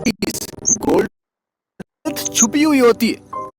इस गोल्ड छुपी हुई होती है।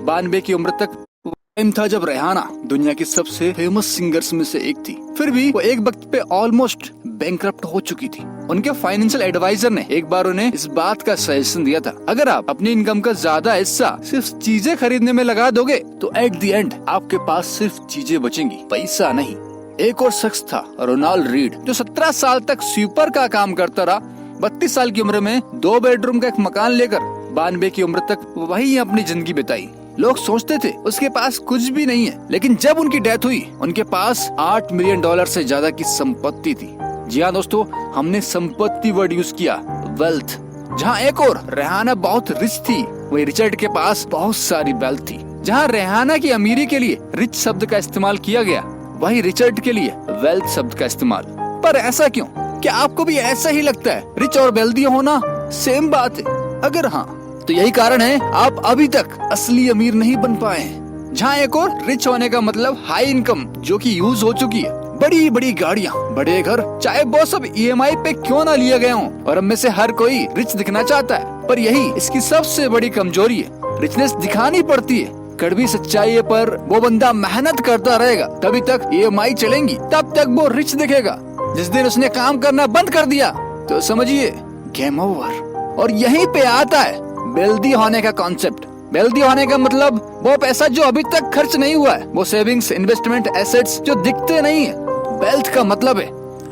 92 की उम्र तक टाइम था जब रेहाना दुनिया की सबसे फेमस सिंगर्स में से एक थी। फिर भी वो एक वक्त पे ऑलमोस्ट बैंकरप्ट हो चुकी थी। उनके फाइनेंशियल एडवाइजर ने एक बार उन्हें इस बात का सजेशन दिया था, अगर आप अपनी इनकम का ज्यादा हिस्सा सिर्फ चीजें खरीदने में लगा दोगे तो एट द एंड आपके पास सिर्फ चीजें बचेंगी, पैसा नहीं। एक और शख्स था रोनाल्ड रीड, जो 17 साल तक स्वीपर का काम करता रहा। 32 साल की उम्र में 2 बेडरूम का एक मकान लेकर 92 की उम्र तक वही अपनी जिंदगी बिताई। लोग सोचते थे उसके पास कुछ भी नहीं है, लेकिन जब उनकी डेथ हुई उनके पास $8 मिलियन से ज्यादा की संपत्ति थी। जी हाँ दोस्तों, हमने संपत्ति वर्ड यूज किया, वेल्थ। जहाँ एक और रेहाना बहुत रिच थी, वही रिचर्ड के पास बहुत सारी वेल्थ थी। जहाँ रेहाना की अमीरी के लिए रिच शब्द का इस्तेमाल किया गया, वही रिचर्ड के लिए वेल्थ शब्द का इस्तेमाल। पर ऐसा क्यों? क्या आपको भी ऐसा ही लगता है रिच और वेल्दी होना सेम बात है? अगर हाँ, तो यही कारण है आप अभी तक असली अमीर नहीं बन पाए हैं। जहाँ एक और रिच होने का मतलब हाई इनकम जो कि यूज हो चुकी है, बड़ी बड़ी गाड़ियाँ, बड़े घर, चाहे वो सब EMI पे क्यों ना लिए गए हों, और हम में से हर कोई रिच दिखना चाहता है। पर यही इसकी सबसे बड़ी कमजोरी है, रिचनेस दिखानी पड़ती है। कड़वी सच्चाई है, पर वो बंदा मेहनत करता रहेगा तभी तक EMI चलेंगी, तब तक वो रिच दिखेगा। जिस दिन उसने काम करना बंद कर दिया तो समझिए गेम ओवर। और यहीं पे आता है वेल्दी होने का कॉन्सेप्ट। वेल्दी होने का मतलब वो पैसा जो अभी तक खर्च नहीं हुआ है, वो सेविंग्स, इन्वेस्टमेंट, एसेट्स जो दिखते नहीं है। वेल्थ का मतलब है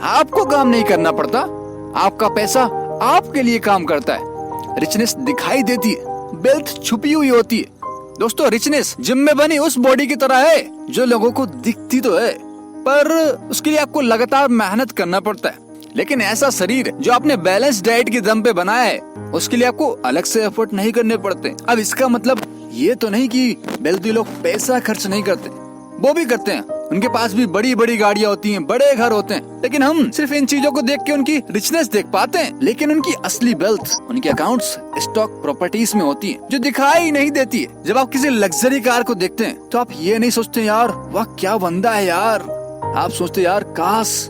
आपको काम नहीं करना पड़ता, आपका पैसा आपके लिए काम करता है। रिचनेस दिखाई देती है, वेल्थ छुपी हुई होती है। दोस्तों, रिचनेस जिम में बनी उस बॉडी की तरह है जो लोगों को दिखती तो है, पर उसके लिए आपको लगातार मेहनत करना पड़ता है। लेकिन ऐसा शरीर जो आपने बैलेंस डाइट के दम पे बनाया है, उसके लिए आपको अलग से एफर्ट नहीं करने पड़ते। अब इसका मतलब ये तो नहीं कि वेल्दी लोग पैसा खर्च नहीं करते, वो भी करते हैं। उनके पास भी बड़ी बड़ी गाड़ियाँ होती हैं, बड़े घर होते हैं, लेकिन हम सिर्फ इन चीजों को देख के उनकी रिचनेस देख पाते हैं। लेकिन उनकी असली वेल्थ उनके अकाउंट्स, स्टॉक, प्रॉपर्टीज में होती है, जो दिखाई नहीं देती है। जब आप किसी लग्जरी कार को देखते हैं तो आप ये नहीं सोचते यार वाह क्या बंदा है यार, आप सोचते यार काश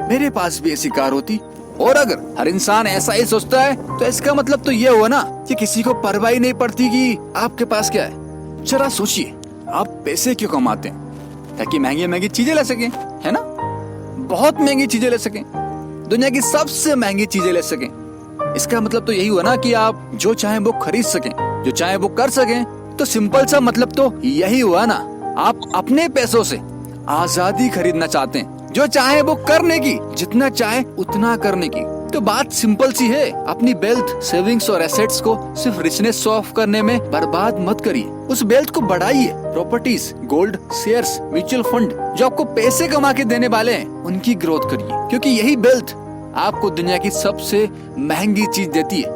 मेरे पास भी ऐसी कार होती। और अगर हर इंसान ऐसा ही सोचता है तो इसका मतलब तो ये हुआ ना कि किसी को परवाह ही नहीं पड़ती कि आपके पास क्या है। जरा सोचिए, आप पैसे क्यों कमाते हैं? ताकि महंगी महंगी चीजें ले सकें, है ना? बहुत महंगी चीजें ले सकें, दुनिया की सबसे महंगी चीजें ले सकें। इसका मतलब तो यही हुआ ना कि आप जो चाहें वो खरीद सकें, जो चाहें वो कर सकें। तो सिंपल सा मतलब तो यही हुआ ना, आप अपने पैसों से आजादी खरीदना चाहते हैं, जो चाहे वो करने की, जितना चाहे उतना करने की। तो बात सिंपल सी है, अपनी वेल्थ, सेविंग्स और एसेट्स को सिर्फ रिचनेस शो ऑफ करने में बर्बाद मत करिए। उस वेल्थ को बढ़ाइए। Properties, gold, shares, mutual fund जो आपको पैसे कमा के देने वाले हैं, उनकी ग्रोथ करिए, क्योंकि यही वेल्थ आपको दुनिया की सबसे महंगी चीज देती है,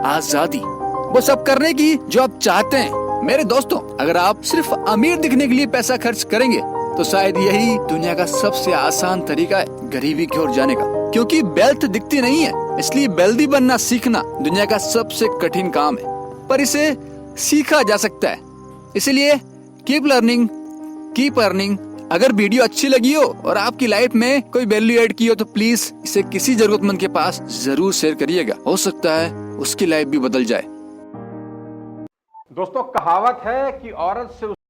आजादी। वो सब करने की जो आप चाहते हैं। मेरे दोस्तों, अगर आप सिर्फ अमीर दिखने के लिए पैसा खर्च करेंगे तो शायद यही दुनिया का सबसे आसान तरीका है गरीबी की ओर जाने का। क्योंकि वेल्थ दिखती नहीं है, इसलिए वेल्दी बनना सीखना दुनिया का सबसे कठिन काम है, पर इसे सीखा जा सकता है। इसलिए कीप लर्निंग, कीप अर्निंग। अगर वीडियो अच्छी लगी हो और आपकी लाइफ में कोई वैल्यू ऐड की हो तो प्लीज इसे किसी जरूरतमंद के पास जरूर शेयर करिएगा। हो सकता है उसकी लाइफ भी बदल जाए। दोस्तों, कहावत है कि औरत से